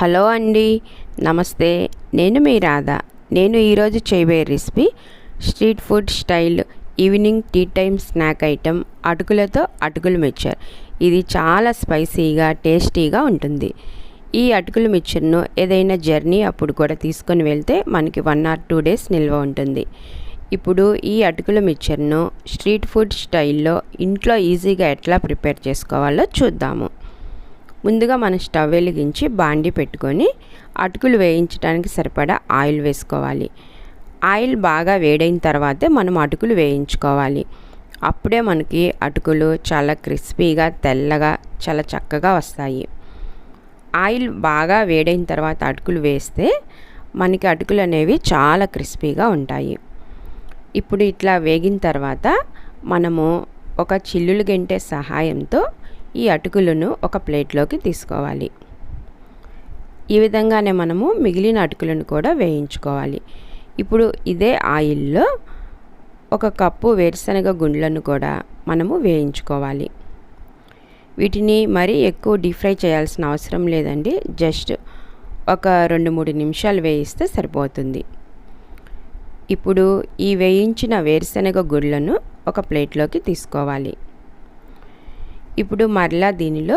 Hello అండి, నమస్తే. నేను మీ రాధా. నేను ఈరోజు చేయబోయే recipe street food style evening tea time snack item అటుకులతో అటుకులు మిక్చర్. ఇది చాలా స్పైసీగా టేస్టీగా ఉంటుంది. ఈ అటుకులు మిక్చర్ను ఏదైనా జర్నీ అప్పుడు కూడా తీసుకొని వెళ్తే మనకి 1 or 2 days నిల్వ ఉంటుంది. ఇప్పుడు ఈ అటుకుల మిక్చర్ను స్ట్రీట్ ఫుడ్ స్టైల్లో ఇంట్లో ఈజీగా ఎట్లా ప్రిపేర్ చేసుకోవాలో చూద్దాము. ముందుగా మనం స్టవ్ వెలిగించి బాండి పెట్టుకొని అటుకులు వేయించడానికి సరిపడా ఆయిల్ వేసుకోవాలి. ఆయిల్ బాగా వేడైన తర్వాతే మనం అటుకులు వేయించుకోవాలి. అప్పుడే మనకి అటుకులు చాలా క్రిస్పీగా తెల్లగా చాలా చక్కగా వస్తాయి. ఆయిల్ బాగా వేడైన తర్వాత అటుకులు వేస్తే మనకి అటుకులు అనేవి చాలా క్రిస్పీగా ఉంటాయి. ఇప్పుడు ఇట్లా వేగిన తర్వాత మనము ఒక చిల్లులు గెంటే సహాయంతో ఈ అటుకులను ఒక ప్లేట్లోకి తీసుకోవాలి. ఈ విధంగానే మనము మిగిలిన అటుకులను కూడా వేయించుకోవాలి. ఇప్పుడు ఇదే ఆయిల్లో 1 కప్పు వేరుశనగ గుండ్లను కూడా మనము వేయించుకోవాలి. వీటిని మరీ ఎక్కువ డీప్ ఫ్రై చేయాల్సిన అవసరం లేదండి. జస్ట్ ఒక 2-3 నిమిషాలు వేయిస్తే సరిపోతుంది. ఇప్పుడు ఈ వేయించిన వేరుశనగ గుండ్లను ఒక ప్లేట్లోకి తీసుకోవాలి. ఇప్పుడు మరలా దీనిలో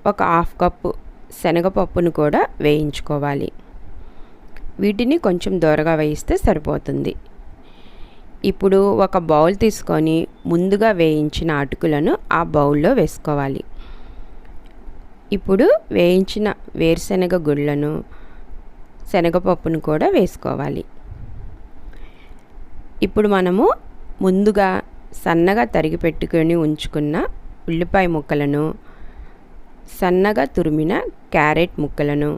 1/2 కప్పు శనగపప్పును కూడా వేయించుకోవాలి. వీటిని కొంచెం దూరగా వేయిస్తే సరిపోతుంది. ఇప్పుడు ఒక బౌల్ తీసుకొని ముందుగా వేయించిన అటుకులను ఆ బౌల్లో వేసుకోవాలి. ఇప్పుడు వేయించిన వేరుశనగ గుళ్ళను శనగపప్పును కూడా వేసుకోవాలి. ఇప్పుడు మనము ముందుగా సన్నగా తరిగి పెట్టుకొని ఉంచుకున్న ఉల్లిపాయ ముక్కలను, సన్నగా తురిమిన క్యారెట్ ముక్కలను,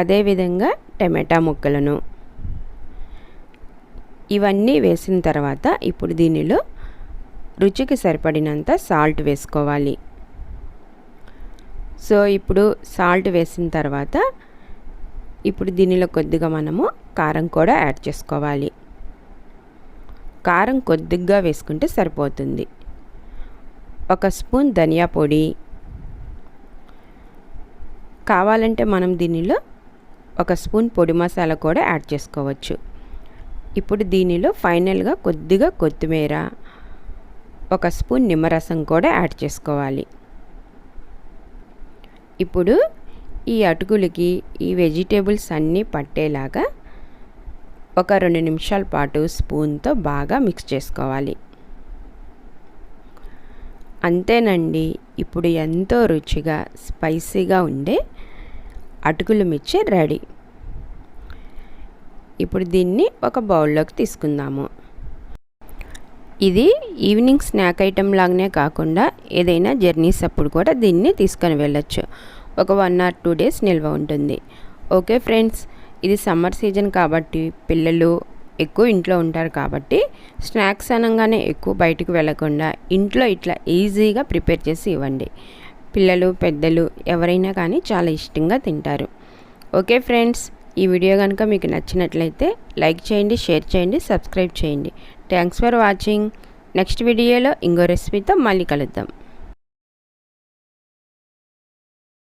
అదేవిధంగా టమాటా ముక్కలను ఇవన్నీ వేసిన తర్వాత ఇప్పుడు దీనిలో రుచికి సరిపడినంత సాల్ట్ వేసుకోవాలి. సో ఇప్పుడు సాల్ట్ వేసిన తర్వాత ఇప్పుడు దీనిలో కొద్దిగా మనము కారం కూడా యాడ్ చేసుకోవాలి. కారం కొద్దిగా వేసుకుంటే సరిపోతుంది. 1 స్పూన్ ధనియా పొడి, కావాలంటే మనం దీనిలో 1 స్పూన్ పొడి మసాలా కూడా యాడ్ చేసుకోవచ్చు. ఇప్పుడు దీనిలో ఫైనల్గా కొద్దిగా కొత్తిమీర, 1 స్పూన్ నిమ్మరసం కూడా యాడ్ చేసుకోవాలి. ఇప్పుడు ఈ అటుకులకి ఈ వెజిటేబుల్స్ అన్నీ పట్టేలాగా ఒక 2 నిమిషాల పాటు స్పూన్తో బాగా మిక్స్ చేసుకోవాలి. అంతేనండి, ఇప్పుడు ఎంతో రుచిగా స్పైసీగా ఉండే అటుకులు మిక్చర్ రెడీ. ఇప్పుడు దీన్ని ఒక బౌల్లోకి తీసుకుందాము. ఇది ఈవినింగ్ స్నాక్ ఐటెం లాగానే కాకుండా ఏదైనా జర్నీస్ అప్పుడు కూడా దీన్ని తీసుకొని వెళ్ళొచ్చు. ఒక 1 or 2 days నిల్వ ఉంటుంది. ఓకే ఫ్రెండ్స్, ఇది సమ్మర్ సీజన్ కాబట్టి పిల్లలు ఎక్కువ ఇంట్లో ఉంటారు కాబట్టి స్నాక్స్ అనగానే ఎక్కువ బయటకు వెళ్ళకుండా ఇంట్లో ఇట్లా ఈజీగా ప్రిపేర్ చేసి ఇవ్వండి. పిల్లలు పెద్దలు ఎవరైనా కానీ చాలా ఇష్టంగా తింటారు. ఓకే ఫ్రెండ్స్, ఈ వీడియో కనుక మీకు నచ్చినట్లయితే లైక్ చేయండి, షేర్ చేయండి, సబ్స్క్రైబ్ చేయండి. Thanks for watching. నెక్స్ట్ వీడియోలో ఇంకో రెసిపీతో మళ్ళీ కలుద్దాం.